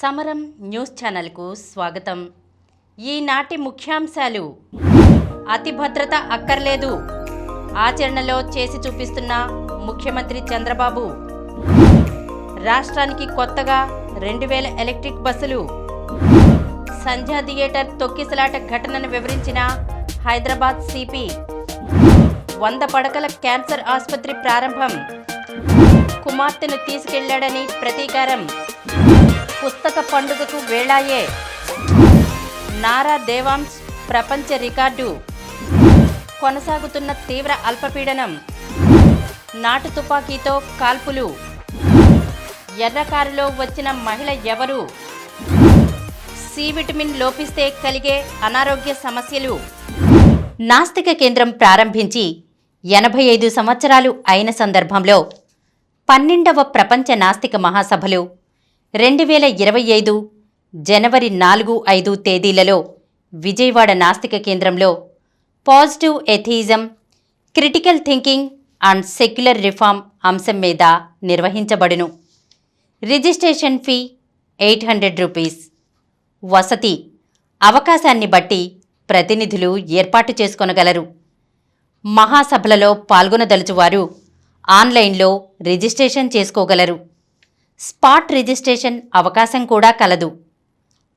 సమరం న్యూస్ ఛానల్కు స్వాగతం. ఈనాటి ముఖ్యాంశాలు: అతి భద్రత అక్కర్లేదు, ఆచరణలో చేసి చూపిస్తున్న ముఖ్యమంత్రి చంద్రబాబు. రాష్ట్రానికి కొత్తగా 2000 ఎలక్ట్రిక్ బస్సులు. సంధ్యా థియేటర్ తొక్కిసలాట ఘటనను వివరించిన హైదరాబాద్ సిపి. 100 పడకల క్యాన్సర్ ఆసుపత్రి ప్రారంభం. కుమార్తెను తీసుకెళ్లాడని ప్రతీకారం. పుస్తక పండుగకు వేళాయే. నారా దేవాంశ్ ప్రపంచ రికార్డు. కొనసాగుతున్న తీవ్ర అల్పపీడనం. నాటు తుపాకీతో కాల్పులు. ఎర్రకారులో వచ్చిన మహిళ ఎవరు? సి విటమిన్ లోపిస్తే కలిగే అనారోగ్య సమస్యలు. నాస్తిక కేంద్రం ప్రారంభించి 85 సంవత్సరాలు అయిన సందర్భంలో 12వ ప్రపంచ నాస్తిక మహాసభలు 2025 జనవరి 4-5 తేదీలలో విజయవాడ నాస్తిక కేంద్రంలో positive atheism, critical thinking and secular reform అంశం మీద నిర్వహించబడును. Registration fee 800 rupees. వసతి అవకాశాన్ని బట్టి ప్రతినిధులు ఏర్పాటు చేసుకొనగలరు. మహాసభలలో పాల్గొనదలుచువారు ఆన్లైన్లో రిజిస్ట్రేషన్ చేసుకోగలరు. స్పాట్ రిజిస్ట్రేషన్ అవకాశం కూడా కలదు.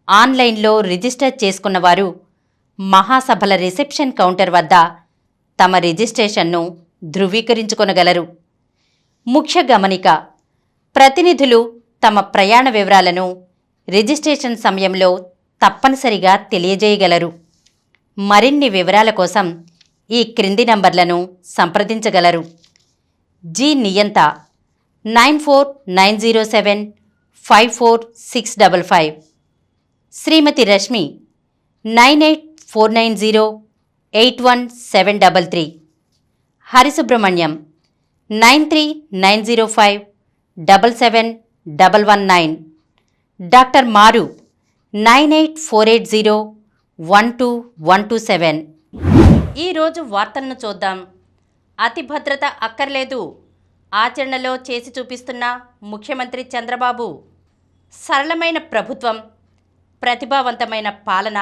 ఆన్లైన్లో రిజిస్టర్ చేసుకున్నవారు మహాసభల రిసెప్షన్ కౌంటర్ వద్ద తమ రిజిస్ట్రేషన్ను ధృవీకరించుకొనగలరు. ముఖ్య గమనిక: ప్రతినిధులు తమ ప్రయాణ వివరాలను రిజిస్ట్రేషన్ సమయంలో తప్పనిసరిగా తెలియజేయగలరు. మరిన్ని వివరాల కోసం ఈ క్రింది నంబర్లను సంప్రదించగలరు. జి నియంత 9490754655, శ్రీమతి రష్మి 9849081733, హరిసుబ్రహ్మణ్యం 9390577119, డాక్టర్ మారు 9848012127. ఈరోజు వార్తలను చూద్దాం. అతి భద్రత అక్కర్లేదు, ఆచరణలో చేసి చూపిస్తున్న ముఖ్యమంత్రి చంద్రబాబు. సరళమైన ప్రభుత్వం, ప్రతిభావంతమైన పాలన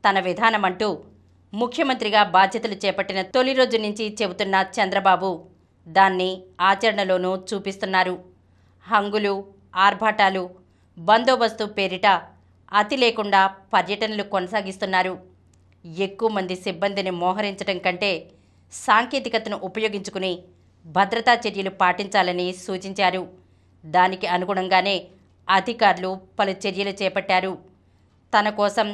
తన విధానమంటూ ముఖ్యమంత్రిగా బాధ్యతలు చేపట్టిన తొలి రోజు నుంచి చెబుతున్న చంద్రబాబు దాన్ని ఆచరణలోనూ చూపిస్తున్నారు. హంగులు, ఆర్భాటాలు, బందోబస్తు పేరిట అతి లేకుండా పర్యటనలు కొనసాగిస్తున్నారు. ఎక్కువ మంది సిబ్బందిని మోహరించడం కంటే సాంకేతికతను ఉపయోగించుకుని భద్రతా చర్యలు పాటించాలని సూచించారు. దానికి అనుగుణంగానే అధికారులు పలు చర్యలు చేపట్టారు. తన కోసం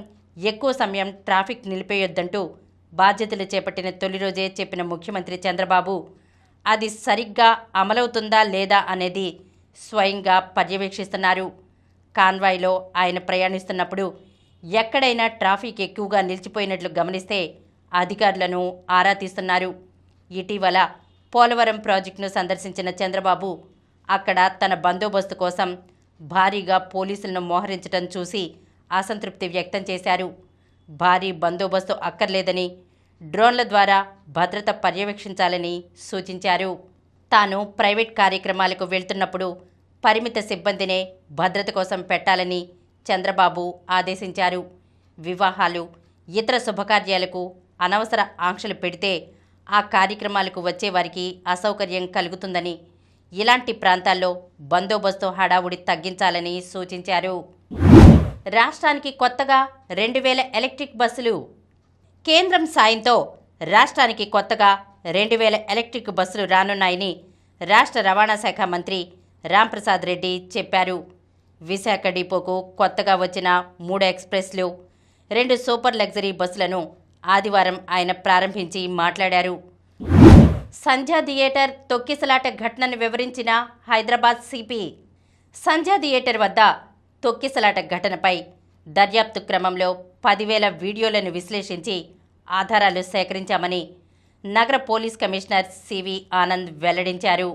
ఎక్కువ సమయం ట్రాఫిక్ నిలిపేయొద్దంటూ బాధ్యతలు చేపట్టిన తొలి రోజే చెప్పిన ముఖ్యమంత్రి చంద్రబాబు అది సరిగ్గా అమలవుతుందా లేదా అనేది స్వయంగా పర్యవేక్షిస్తున్నారు. కాన్వాయ్లో ఆయన ప్రయాణిస్తున్నప్పుడు ఎక్కడైనా ట్రాఫిక్ ఎక్కువగా నిలిచిపోయినట్లు గమనిస్తే అధికారులను ఆరా తీస్తున్నారు. ఇటీవల పోలవరం ప్రాజెక్టును సందర్శించిన చంద్రబాబు అక్కడ తన బందోబస్తు కోసం భారీగా పోలీసులను మోహరించడం చూసి అసంతృప్తి వ్యక్తం చేశారు. భారీ బందోబస్తు అక్కర్లేదని, డ్రోన్ల ద్వారా భద్రత పర్యవేక్షించాలని సూచించారు. తాను ప్రైవేట్ కార్యక్రమాలకు వెళ్తున్నప్పుడు పరిమిత సిబ్బందినే భద్రత కోసం పెట్టాలని చంద్రబాబు ఆదేశించారు. వివాహాలు, ఇతర శుభకార్యాలకు అనవసర ఆంక్షలు పెడితే ఆ కార్యక్రమాలకు వచ్చేవారికి అసౌకర్యం కలుగుతుందని, ఇలాంటి ప్రాంతాల్లో బందోబస్తు హడావుడి తగ్గించాలని సూచించారు. రాష్ట్రానికి కొత్తగా 2000 ఎలక్ట్రిక్ బస్సులు. కేంద్రం సాయంతో రాష్ట్రానికి కొత్తగా 2000 ఎలక్ట్రిక్ బస్సులు రానున్నాయని రాష్ట్ర రవాణా శాఖ మంత్రి రాంప్రసాద్ రెడ్డి చెప్పారు. విశాఖ డిపోకు కొత్తగా వచ్చిన 3 ఎక్స్ప్రెస్లు, 2 సూపర్ లగ్జరీ బస్సులను ఆదివారం ఆయన ప్రారంభించి మాట్లాడారు. సంధ్యా థియేటర్ తొక్కిసలాట ఘటనను వివరించిన హైదరాబాద్ సిపి. సంధ్యా థియేటర్ వద్ద తొక్కిసలాట ఘటనపై దర్యాప్తు క్రమంలో 10,000 వీడియోలను విశ్లేషించి ఆధారాలు సేకరించామని నగర పోలీస్ కమిషనర్ సివి ఆనంద్ వెల్లడించారు.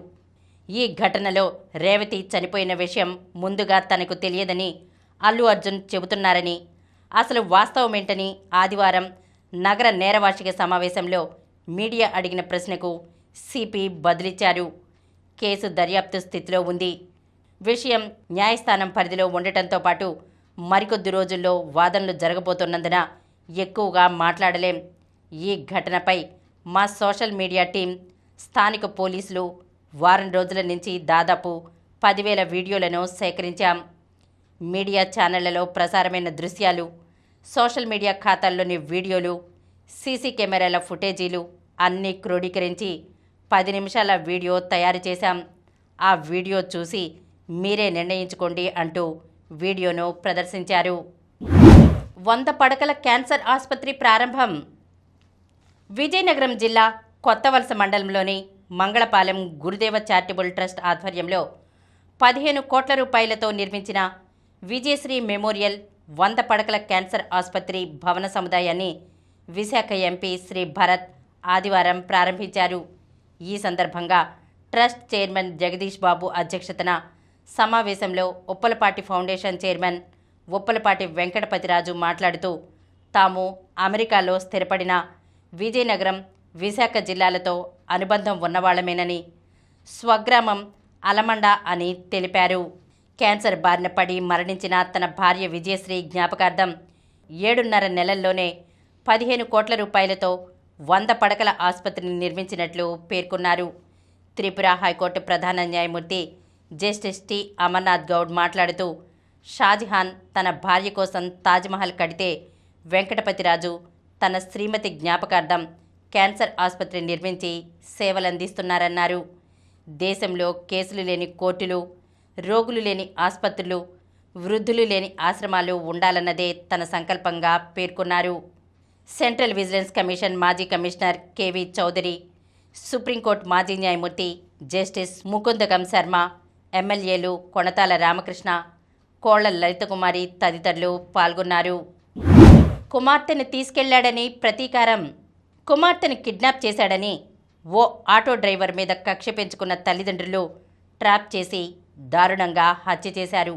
ఈ ఘటనలో రేవతి చనిపోయిన విషయం ముందుగా తనకు తెలియదని అల్లు అర్జున్ చెబుతున్నారని, అసలు వాస్తవమేంటని ఆదివారం నగర నేరవార్షిక సమావేశంలో మీడియా అడిగిన ప్రశ్నకు సిపి బదులిచ్చారు. కేసు దర్యాప్తు స్థితిలో ఉంది. విషయం న్యాయస్థానం పరిధిలో ఉండటంతో పాటు మరికొద్ది రోజుల్లో వాదనలు జరగబోతున్నందున ఎక్కువగా మాట్లాడలేం. ఈ ఘటనపై మా సోషల్ మీడియా టీం, స్థానిక పోలీసులు వారం రోజుల నుంచి దాదాపు 10,000 వీడియోలను సేకరించాం. మీడియా ఛానళ్లలో ప్రసారమైన దృశ్యాలు, సోషల్ మీడియా ఖాతాల్లోని వీడియోలు, సీసీ కెమెరాల ఫుటేజీలు అన్నీ క్రోడీకరించి 10 నిమిషాల వీడియో తయారు చేశాం. ఆ వీడియో చూసి మీరే నిర్ణయించుకోండి అంటూ వీడియోను ప్రదర్శించారు. 100 పడకల క్యాన్సర్ ఆసుపత్రి ప్రారంభం. విజయనగరం జిల్లా కొత్తవలస మండలంలోని మంగళపాలెం గురుదేవ చారిటబుల్ ట్రస్ట్ ఆధ్వర్యంలో 15 కోట్ల రూపాయలతో నిర్మించిన విజయశ్రీ మెమోరియల్ 100 పడకల క్యాన్సర్ ఆసుపత్రి భవన సముదాయాన్ని విశాఖ ఎంపీ శ్రీ భరత్ ఆదివారం ప్రారంభించారు. ఈ సందర్భంగా ట్రస్ట్ చైర్మన్ జగదీష్ బాబు అధ్యక్షతన సమావేశంలో ఉప్పలపాటి ఫౌండేషన్ చైర్మన్ ఉప్పలపాటి వెంకటపతిరాజు మాట్లాడుతూ, తాము అమెరికాలో స్థిరపడిన విజయనగరం, విశాఖ జిల్లాలతో అనుబంధం ఉన్నవాళ్లమేనని, స్వగ్రామం అలమండ అని తెలిపారు. క్యాన్సర్ బారిన పడి మరణించిన తన భార్య విజయశ్రీ జ్ఞాపకార్థం 7.5 నెలల్లోనే 15 కోట్ల రూపాయలతో 100 పడకల ఆసుపత్రిని నిర్మించినట్లు పేర్కొన్నారు. త్రిపుర హైకోర్టు ప్రధాన న్యాయమూర్తి జస్టిస్ టి అమర్నాథ్ గౌడ్ మాట్లాడుతూ, షాజహాన్ తన భార్య కోసం తాజ్మహల్ కడితే వెంకటపతిరాజు తన శ్రీమతి జ్ఞాపకార్థం క్యాన్సర్ ఆసుపత్రి నిర్మించి సేవలందిస్తున్నారన్నారు. దేశంలో కేసులు లేని కోర్టులు, రోగులు లేని ఆసుపత్రులు, వృద్ధులు లేని ఆశ్రమాలు ఉండాలన్నదే తన సంకల్పంగా పేర్కొన్నారు. సెంట్రల్ విజిలెన్స్ కమిషన్ మాజీ కమిషనర్ కెవి చౌదరి, సుప్రీంకోర్టు మాజీ న్యాయమూర్తి జస్టిస్ ముకుందకం శర్మ, ఎమ్మెల్యేలు కొణతాల రామకృష్ణ, కోళ్ల లలితకుమారి తదితరులు పాల్గొన్నారు. కుమార్తెను తీసుకెళ్లాడని ప్రతీకారం. కుమార్తెను కిడ్నాప్ చేశాడని ఓ ఆటో డ్రైవర్ మీద కక్ష పెంచుకున్న తల్లిదండ్రులు ట్రాప్ చేసి దారుణంగా హత్య చేశారు.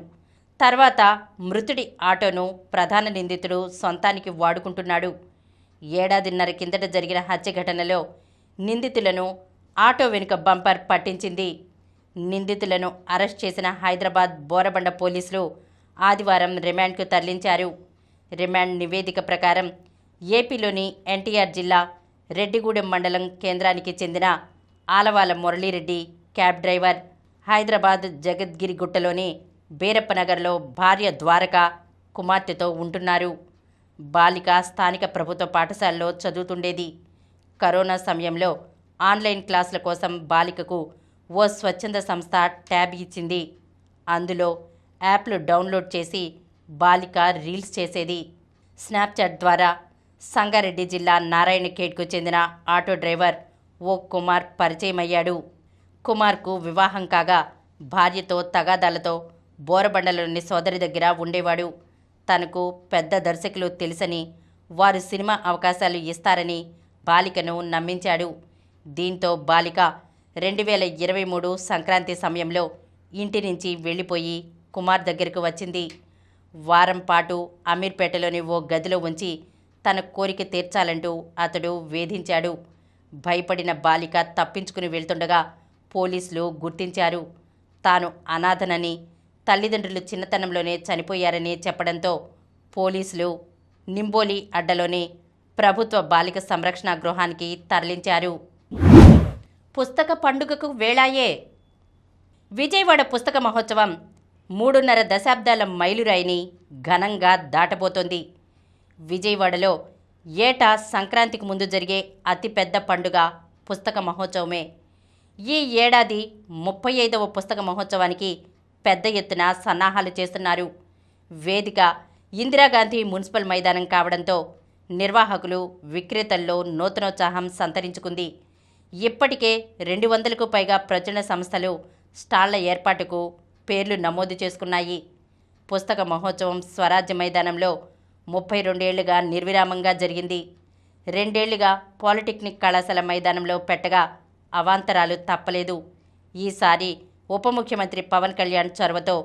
తర్వాత మృతుడి ఆటోను ప్రధాన నిందితుడు సొంతానికి వాడుకుంటున్నాడు. 1.5 ఏళ్ల కిందట జరిగిన హత్య ఘటనలో నిందితులను ఆటో వెనుక బంపర్ పట్టించింది. నిందితులను అరెస్ట్ చేసిన హైదరాబాద్ బోరబండ పోలీసులు ఆదివారం రిమాండ్కు తరలించారు. రిమాండ్ నివేదిక ప్రకారం ఏపీలోని ఎన్టీఆర్ జిల్లా రెడ్డిగూడెం మండలం కేంద్రానికి చెందిన ఆలవాల మురళీరెడ్డి క్యాబ్ డ్రైవర్ హైదరాబాద్ జగద్గిరిగుట్టలోని బీరప్పనగర్లో భార్య ద్వారక, కుమార్తెతో ఉంటున్నారు. బాలిక స్థానిక ప్రభుత్వ పాఠశాలలో చదువుతుండేది. కరోనా సమయంలో ఆన్లైన్ క్లాసుల కోసం బాలికకు ఓ స్వచ్ఛంద సంస్థ ట్యాబ్ ఇచ్చింది. అందులో యాప్లు డౌన్లోడ్ చేసి బాలిక రీల్స్ చేసేది. స్నాప్చాట్ ద్వారా సంగారెడ్డి జిల్లా నారాయణఖేడ్కు చెందిన ఆటో డ్రైవర్ ఓ కుమార్ పరిచయమయ్యాడు. కుమార్కు వివాహం కాగా భార్యతో తగాదాలతో బోరబండలోని సోదరి దగ్గర ఉండేవాడు. తనకు పెద్ద దర్శకులు తెలుసని, వారు సినిమా అవకాశాలు ఇస్తారని బాలికను నమ్మించాడు. దీంతో బాలిక 2023 సంక్రాంతి సమయంలో ఇంటి నుంచి వెళ్ళిపోయి కుమార్ దగ్గరకు వచ్చింది. వారం పాటు అమీర్పేటలోని ఓ గదిలో ఉంచి తన కోరిక తీర్చాలంటూ అతడు వేధించాడు. భయపడిన బాలిక తప్పించుకుని వెళ్తుండగా పోలీసులు గుర్తించారు. తాను అనాథనని, తల్లిదండ్రులు చిన్నతనంలోనే చనిపోయారని చెప్పడంతో పోలీసులు నింబోలి అడ్డలోని ప్రభుత్వ బాలిక సంరక్షణ గృహానికి తరలించారు. పుస్తక పండుగకు వేళాయే. విజయవాడ పుస్తక మహోత్సవం 3.5 దశాబ్దాల మైలురాయిని ఘనంగా దాటబోతోంది. విజయవాడలో ఏటా సంక్రాంతికి ముందు జరిగే అతిపెద్ద పండుగ పుస్తక మహోత్సవమే. ఈ ఏడాది 35వ పుస్తక మహోత్సవానికి పెద్ద ఎత్తున సన్నాహాలు చేస్తున్నారు. వేదిక ఇందిరాగాంధీ మున్సిపల్ మైదానం కావడంతో నిర్వాహకులు, విక్రేతల్లో నూతనోత్సాహం సంతరించుకుంది. ఇప్పటికే 200కు పైగా ప్రచురణ సంస్థలు స్టాళ్ల ఏర్పాటుకు పేర్లు నమోదు చేసుకున్నాయి. పుస్తక మహోత్సవం స్వరాజ్య మైదానంలో 32 ఏళ్లుగా నిర్విరామంగా జరిగింది. 2 ఏళ్లుగా పాలిటెక్నిక్ కళాశాల మైదానంలో పెట్టగా అవాంతరాలు తప్పలేదు. ఈసారి ఉప ముఖ్యమంత్రి పవన్ కళ్యాణ్ చొరవతో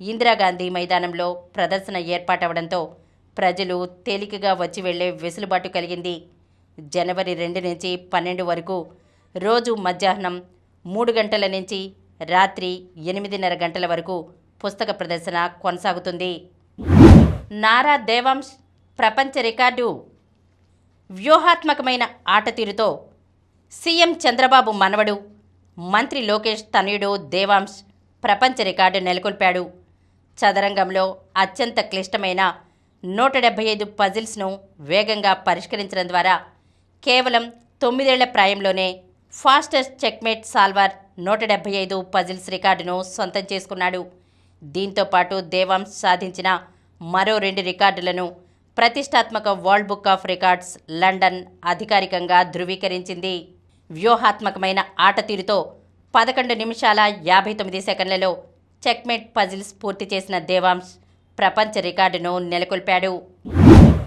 ఇందిరాగాంధీ మైదానంలో ప్రదర్శన ఏర్పాటవడంతో ప్రజలు తేలికగా వచ్చి వెళ్లే వెసులుబాటు కలిగింది. జనవరి 2 నుంచి 12 వరకు రోజు మధ్యాహ్నం 3 గంటల నుంచి రాత్రి 8:30 గంటల వరకు పుస్తక ప్రదర్శన కొనసాగుతుంది. నారా దేవాంశ్ ప్రపంచ రికార్డు. వ్యూహాత్మకమైన ఆటతీరుతో సీఎం చంద్రబాబు మనవడు, మంత్రి లోకేష్ తనయుడు దేవాంశ్ ప్రపంచ రికార్డు నెలకొల్పాడు. చదరంగంలో అత్యంత క్లిష్టమైన 175 పజిల్స్ను వేగంగా పరిష్కరించడం ద్వారా కేవలం 9 ఏళ్ల ప్రాయంలోనే ఫాస్టెస్ట్ చెక్మేట్ సాల్వర్ 175 పజిల్స్ రికార్డును సొంతం చేసుకున్నాడు. దీంతో పాటు దేవాంశ్ సాధించిన మరో 2 రికార్డులను ప్రతిష్టాత్మక world book of records London అధికారికంగా ధృవీకరించింది. వ్యూహాత్మకమైన ఆటతీరుతో 11 నిమిషాల 59 సెకండ్లలో చెక్మేట్ పజిల్స్ పూర్తి చేసిన దేవాంశ్ ప్రపంచ రికార్డును నెలకొల్పాడు.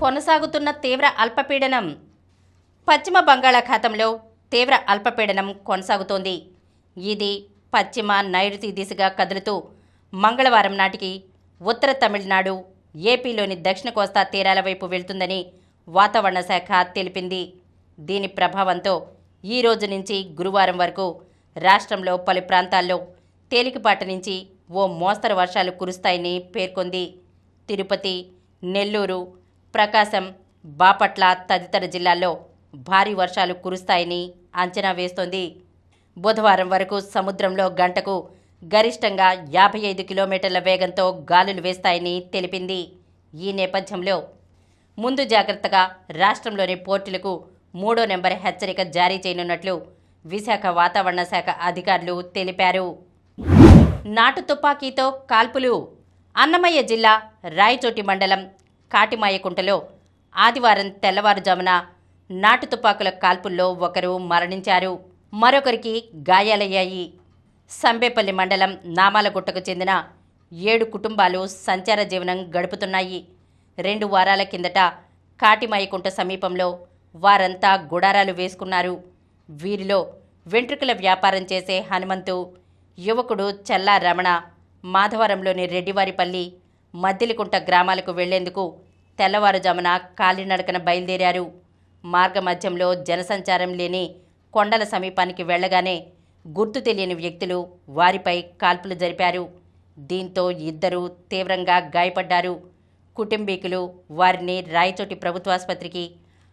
కొనసాగుతున్న తీవ్ర అల్పపీడనం. పశ్చిమ బంగాళాఖాతంలో తీవ్ర అల్పపీడనం కొనసాగుతోంది. ఇది పశ్చిమ నైరుతి దిశగా కదులుతూ మంగళవారం నాటికి ఉత్తర తమిళనాడు, ఏపీలోని దక్షిణ కోస్తా తీరాల వైపు వెళ్తుందని వాతావరణ శాఖ తెలిపింది. దీని ప్రభావంతో ఈ రోజు నుంచి గురువారం వరకు రాష్ట్రంలో పలు ప్రాంతాల్లో తేలికపాటి నుంచి ఓ మోస్తరు వర్షాలు కురుస్తాయని పేర్కొంది. తిరుపతి, నెల్లూరు, ప్రకాశం, బాపట్ల తదితర జిల్లాల్లో భారీ వర్షాలు కురుస్తాయని అంచనా వేస్తోంది. బుధవారం వరకు సముద్రంలో గంటకు గరిష్టంగా 55 కిలోమీటర్ల వేగంతో గాలులు వేస్తాయని తెలిపింది. ఈ నేపథ్యంలో ముందు జాగ్రత్తగా రాష్ట్రంలోని పోర్టులకు 3వ నెంబర్ హెచ్చరిక జారీ చేయనున్నట్లు విశాఖ వాతావరణ శాఖ అధికారులు తెలిపారు. నాటు తుపాకీతో కాల్పులు. అన్నమయ్య జిల్లా రాయచోటి మండలం కాటిమాయకుంటలో ఆదివారం తెల్లవారుజామున నాటు తుపాకుల కాల్పుల్లో ఒకరు మరణించారు, మరొకరికి గాయాలయ్యాయి. సంబేపల్లి మండలం నామాలగుట్టకు చెందిన 7 కుటుంబాలు సంచార జీవనం గడుపుతున్నాయి. 2 వారాల కిందట కాటిమాయకుంట సమీపంలో వారంతా గుడారాలు వేసుకున్నారు. వీరిలో వెంట్రుకల వ్యాపారం చేసే హనుమంతు, యువకుడు చల్లా రమణ మాధవరంలోని రెడ్డివారిపల్లి, మద్దిలికుంట గ్రామాలకు వెళ్లేందుకు తెల్లవారుజామున కాలినడకన బయలుదేరారు. మార్గమధ్యంలో జనసంచారం లేని కొండల సమీపానికి వెళ్లగానే గుర్తు తెలియని వ్యక్తులు వారిపై కాల్పులు జరిపారు. దీంతో 2 తీవ్రంగా గాయపడ్డారు. కుటుంబీకులు వారిని రాయచోటి ప్రభుత్వాసుపత్రికి,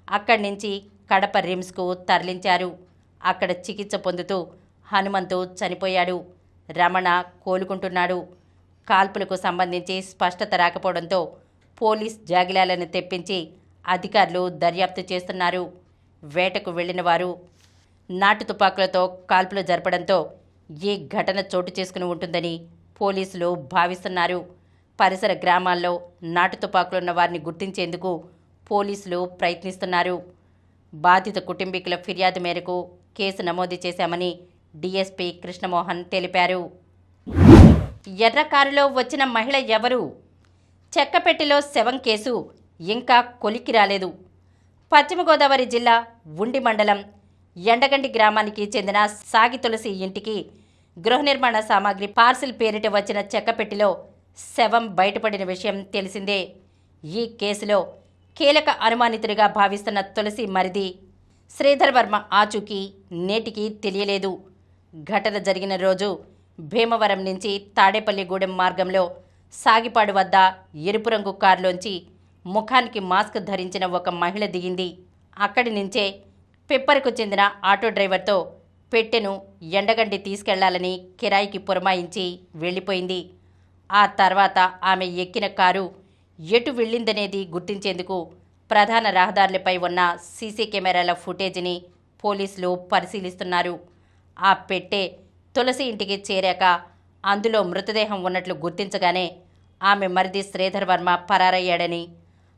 అక్కడి నుంచి కడప రిమ్స్కు తరలించారు. అక్కడ చికిత్స పొందుతూ హనుమంతు చనిపోయాడు. రమణ కోలుకుంటున్నాడు. కాల్పులకు సంబంధించి స్పష్టత రాకపోవడంతో పోలీస్ జాగిలాలను తెప్పించి అధికారులు దర్యాప్తు చేస్తున్నారు. వేటకు వెళ్లిన వారు నాటు తుపాకులతో కాల్పులు జరపడంతో ఈ ఘటన చోటు చేసుకుని ఉంటుందని పోలీసులు భావిస్తున్నారు. పరిసర గ్రామాల్లో నాటు తుపాకులున్న వారిని గుర్తించేందుకు పోలీసులు ప్రయత్నిస్తున్నారు. బాధిత కుటుంబీకుల ఫిర్యాదు మేరకు కేసు నమోదు చేశామని డీఎస్పీ కృష్ణమోహన్ తెలిపారు. ఎర్ర కారులో వచ్చిన మహిళ ఎవరు? చెక్కపెట్టెలో శవం కేసు ఇంకా కొలిక్కి రాలేదు. పశ్చిమ గోదావరి జిల్లా ఉండి మండలం ఎండగండి గ్రామానికి చెందిన సాగి తులసి ఇంటికి గృహ నిర్మాణ సామాగ్రి పార్సిల్ పేరిట వచ్చిన చెక్కపెట్టెలో శవం బయటపడిన విషయం తెలిసిందే. ఈ కేసులో కీలక అనుమానితుడిగా భావిస్తున్న తులసి మరిది శ్రీధర్ వర్మ ఆచూకీ నేటికి తెలియలేదు. ఘటన జరిగిన రోజు భీమవరం నుంచి తాడేపల్లిగూడెం మార్గంలో సాగిపాడు వద్ద ఎరుపు రంగు కారులోంచి ముఖానికి మాస్క్ ధరించిన ఒక మహిళ దిగింది. అక్కడి నుంచే పిప్పర్కు చెందిన ఆటో డ్రైవర్తో పెట్టెను ఎండగండి తీసుకెళ్లాలని కిరాయికి పురమాయించి వెళ్ళిపోయింది. ఆ తర్వాత ఆమె ఎక్కిన కారు ఎటు వెళ్ళిందనేది గుర్తించేందుకు ప్రధాన రహదారులపై ఉన్న సీసీ కెమెరాల ఫుటేజీని పోలీసులు పరిశీలిస్తున్నారు. ఆ పెట్టె తులసి ఇంటికి చేరాక అందులో మృతదేహం ఉన్నట్లు గుర్తించగానే ఆమె మరిది శ్రీధర్ వర్మ పరారయ్యాడని,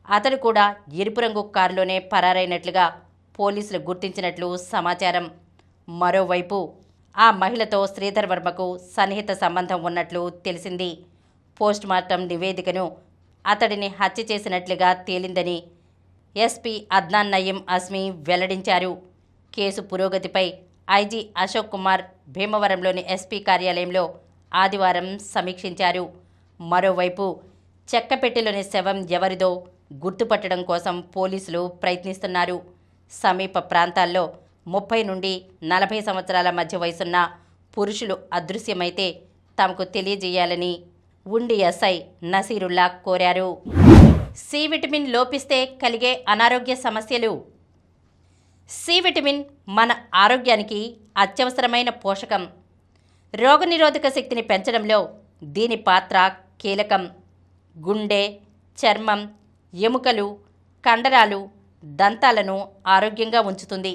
అతడు కూడా ఎరుపు రంగు కారులోనే పరారైనట్లుగా పోలీసులు గుర్తించినట్లు సమాచారం. మరోవైపు ఆ మహిళతో శ్రీధర్ వర్మకు సన్నిహిత సంబంధం ఉన్నట్లు తెలిసింది. పోస్టుమార్టం నివేదికను అతడిని హత్య చేసినట్లుగా తేలిందని ఎస్పీ అద్నాన్ నయీం అస్మీ వెల్లడించారు. కేసు పురోగతిపై ఐజీ అశోక్ కుమార్ భీమవరంలోని ఎస్పీ కార్యాలయంలో ఆదివారం సమీక్షించారు. మరోవైపు చెక్కపెట్టెలోని శవం ఎవరిదో గుర్తుపట్టడం కోసం పోలీసులు ప్రయత్నిస్తున్నారు. సమీప ప్రాంతాల్లో 30 నుండి 40 సంవత్సరాల మధ్య వయసున్న పురుషులు అదృశ్యమైతే తమకు తెలియజేయాలని ఉండి ఎస్ఐ నసీరుల్లా కోరారు. సి విటమిన్ లోపిస్తే కలిగే అనారోగ్య సమస్యలు. సి విటమిన్ మన ఆరోగ్యానికి అత్యవసరమైన పోషకం. రోగనిరోధక శక్తిని పెంచడంలో దీని పాత్ర కీలకం. గుండె, చర్మం, ఎముకలు, కండరాలు, దంతాలను ఆరోగ్యంగా ఉంచుతుంది.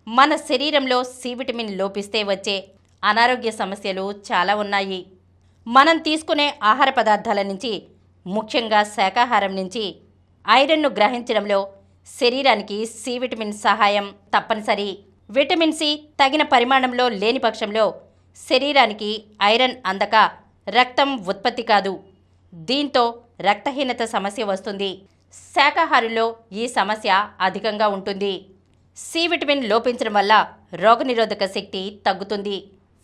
మన శరీరంలో సి విటమిన్ లోపిస్తే వచ్చే అనారోగ్య సమస్యలు చాలా ఉన్నాయి. మనం తీసుకునే ఆహార పదార్థాల నుంచి, ముఖ్యంగా శాకాహారం నుంచి ఐరన్ను గ్రహించడంలో శరీరానికి సి విటమిన్ సహాయం తప్పనిసరి. విటమిన్ సి తగిన పరిమాణంలో లేని పక్షంలో శరీరానికి ఐరన్ అందక రక్తం ఉత్పత్తి కాదు. దీంతో రక్తహీనత సమస్య వస్తుంది. శాకాహారుల్లో ఈ సమస్య అధికంగా ఉంటుంది. సి విటమిన్ లోపించడం వల్ల రోగనిరోధక శక్తి తగ్గుతుంది.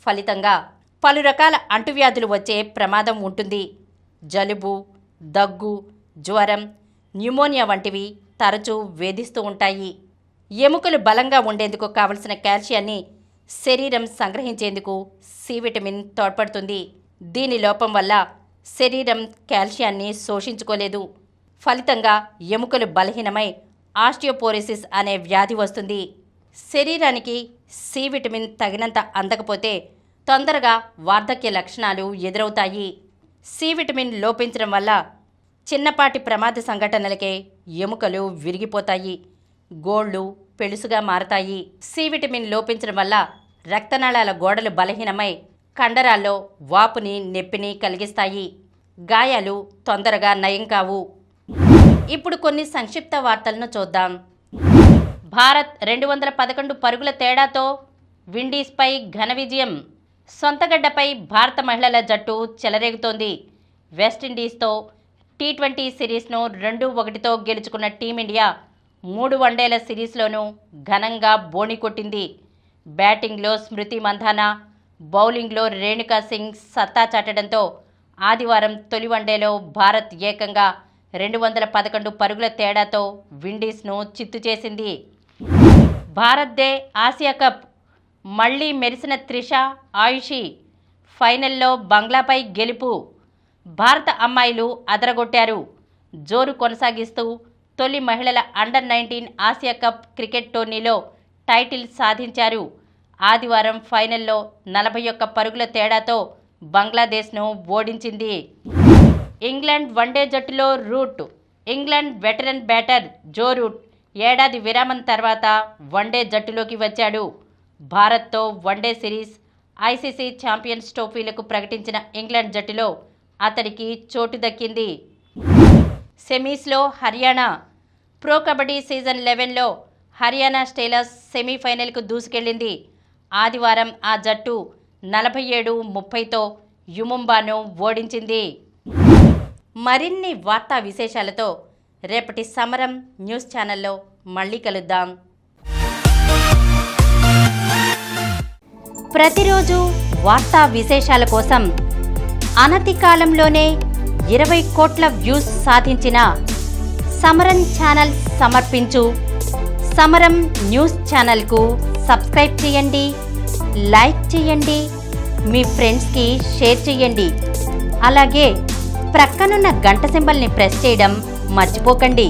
ఫలితంగా పలు రకాల అంటువ్యాధులు వచ్చే ప్రమాదం ఉంటుంది. జలుబు, దగ్గు, జ్వరం, న్యూమోనియా వంటివి తరచూ వేధిస్తూ ఉంటాయి. ఎముకలు బలంగా ఉండేందుకు కావలసిన కాల్షియాన్ని శరీరం సంగ్రహించేందుకు సి విటమిన్ తోడ్పడుతుంది. దీని లోపం వల్ల శరీరం కాల్షియాన్ని శోషించుకోలేదు. ఫలితంగా ఎముకలు బలహీనమై ఆస్టియోపోరోసిస్ అనే వ్యాధి వస్తుంది. శరీరానికి సి విటమిన్ తగినంత అందకపోతే తొందరగా వార్ధక్య లక్షణాలు ఎదురవుతాయి. సి విటమిన్ లోపించడం వల్ల చిన్నపాటి ప్రమాద సంఘటనలకే ఎముకలు విరిగిపోతాయి, గోళ్ళు పెళుసుగా మారతాయి. సి విటమిన్ లోపించడం వల్ల రక్తనాళాల గోడలు బలహీనమై కండరాల్లో వాపుని, నొప్పిని కలిగిస్తాయి. గాయాలు తొందరగా నయం కావు. ఇప్పుడు కొన్ని సంక్షిప్త వార్తలను చూద్దాం. భారత్ 211 పరుగుల తేడాతో విండీస్పై ఘన విజయం. సొంతగడ్డపై భారత మహిళల జట్టు చెలరేగుతోంది. వెస్టిండీస్తో టీ20 సిరీస్ను 2-1తో గెలుచుకున్న టీమిండియా 3 వన్డేల సిరీస్లోనూ ఘనంగా బోణి కొట్టింది. బ్యాటింగ్లో స్మృతి మంధానా, బౌలింగ్లో రేణుకా సింగ్ సత్తా చాటడంతో ఆదివారం తొలి వన్డేలో భారత్ ఏకంగా 211 పరుగుల తేడాతో విండీస్ను చిత్తు చేసింది. భారత్దే ఆసియా కప్. మళ్లీ మెరిసిన త్రిష, ఆయుషి. ఫైనల్లో బంగ్లాపై గెలుపు. భారత అమ్మాయిలు అదరగొట్టారు. జోరు కొనసాగిస్తూ తొలి మహిళల అండర్-19 ఆసియా కప్ క్రికెట్ టోర్నీలో టైటిల్ సాధించారు. ఆదివారం ఫైనల్లో 41 పరుగుల తేడాతో బంగ్లాదేశ్ను ఓడించింది. ఇంగ్లాండ్ వన్డే జట్టులో Root. England veteran batter Joe Root ఏడాది విరామం తర్వాత వన్డే జట్టులోకి వచ్చాడు. భారత్తో వన్డే సిరీస్, ఐసీసీ ఛాంపియన్స్ ట్రోఫీలకు ప్రకటించిన ఇంగ్లాండ్ జట్టులో అతడికి చోటు దక్కింది. సెమీస్లో హర్యానా. ప్రో కబడ్డీ సీజన్ 11లో హర్యానా స్టీలర్స్ సెమీఫైనల్కు దూసుకెళ్లింది. ఆదివారం ఆ జట్టు 47-30తో యుముంబాను ఓడించింది. మరిన్ని వార్తా విశేషాలతో రేపటి సమరం న్యూస్ ఛానల్లో మళ్ళీ కలుద్దాం. ప్రతిరోజు వార్తా విశేషాల కోసం అనతి కాలంలోనే 20 కోట్ల వ్యూస్ సాధించిన సమరం ఛానల్ సమర్పించు సమరం న్యూస్ ఛానల్కు సబ్స్క్రైబ్ చేయండి, లైక్ చేయండి, మీ ఫ్రెండ్స్కి షేర్ చేయండి. అలాగే ప్రక్కనున్న గంట సింబల్ని ప్రెస్ చేయడం మర్చిపోకండి.